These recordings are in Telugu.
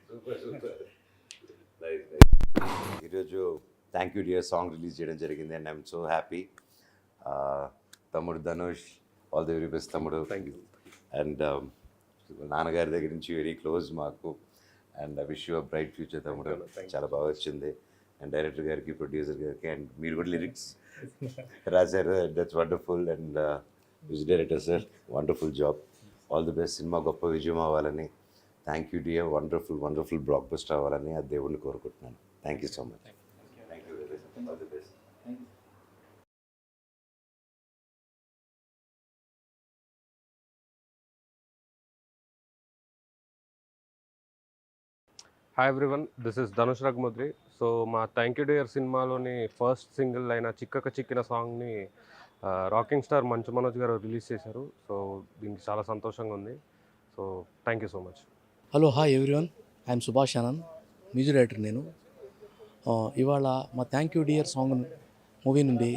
Super super. ఈరోజు thank you dear song release చేయడం జరిగింది అండ్ ఐఎమ్ సో హ్యాపీ. తమ్ముడు Dhanush, all the very best తమ్ముడు. Thank you. అండ్ నాన్నగారి దగ్గర నుంచి వెరీ క్లోజ్ మాకు. And I wish you a bright future తమ్ముడు. చాలా బాగా వచ్చింది. అండ్ డైరెక్టర్ గారికి, ప్రొడ్యూసర్ గారికి, అండ్ మీరు కూడా లిరిక్స్ రాశారు. That's wonderful. And music director sir, wonderful job. All the best. Cinema గొప్ప విజయం అవ్వాలని. Thank you dear. Wonderful wonderful block buster అవ్వాలని ఆ దేవుణ్ణి కోరుకుంటున్నాను. Thank you so much. Thank you very much. All the best. Hi everyone, this is Dhanush Raghumudri. So మా థ్యాంక్ యూ డియర్ సినిమాలోని ఫస్ట్ సింగిల్ అయిన చిక్కక చిక్కిన సాంగ్ని రాకింగ్ స్టార్ మంచు మనోజ్ గారు రిలీజ్ చేశారు. సో దీనికి చాలా సంతోషంగా ఉంది. So thank you so much. Hello, hi everyone, I'm Subhash Anand, music director నేను. ఇవాళ మా thank you dear song movie నుండి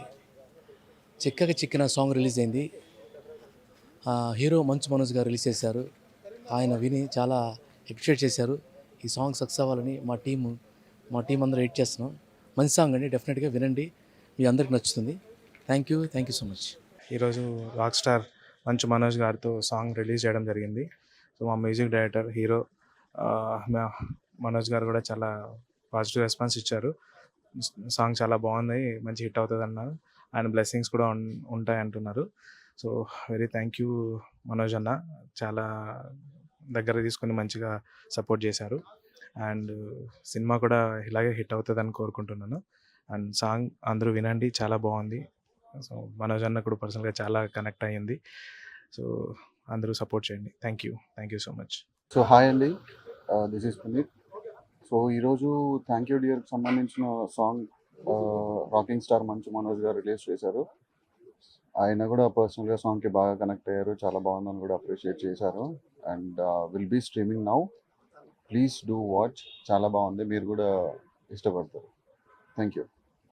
చిక్కక చిక్కిన సాంగ్ రిలీజ్ అయింది. హీరో మంచు మనోజ్ గారు రిలీజ్ చేశారు. ఆయన విని చాలా అప్రిషియేట్ చేశారు. ఈ సాంగ్ సక్సెస్ అవ్వాలని మా టీం అందరూ వెయిట్ చేస్తున్నాం. మంచి సాంగ్ అండి, డెఫినెట్గా వినండి, మీ అందరికి నచ్చుతుంది. Thank you so much. ఈరోజు రాక్ స్టార్ మంచు మనోజ్ గారితో సాంగ్ రిలీజ్ చేయడం జరిగింది. సో మా మ్యూజిక్ డైరెక్టర్ హీరో మనోజ్ గారు కూడా చాలా పాజిటివ్ రెస్పాన్స్ ఇచ్చారు. సాంగ్ చాలా బాగుంది, మంచి హిట్ అవుతుంది అన్నారు. ఆయన బ్లెస్సింగ్స్ కూడా ఉంటాయి అంటున్నారు. So very thank you Manoj అన్న, చాలా దగ్గర తీసుకొని మంచిగా సపోర్ట్ చేశారు. అండ్ సినిమా కూడా ఇలాగే హిట్ అవుతుందని కోరుకుంటున్నాను. అండ్ సాంగ్ అందరూ వినండి, చాలా బాగుంది. సో మనోజ్ అన్న కూడా పర్సనల్గా చాలా కనెక్ట్ అయ్యింది. సో అందరూ సపోర్ట్ చేయండి. Thank you so much. So hi అండి, దిస్ ఈస్ పునీత్. సో ఈరోజు థ్యాంక్ యూ డియర్కి సంబంధించిన song rocking star Manchu Manoj గారు రిలీజ్ చేశారు. ఆయన కూడా పర్సనల్గా సాంగ్కి బాగా కనెక్ట్ అయ్యారు, చాలా బాగుందని కూడా అప్రిషియేట్ చేశారు. And will be streaming now, please do watch. చాలా బాగుంది, మీరు కూడా ఇష్టపడతారు. Thank you.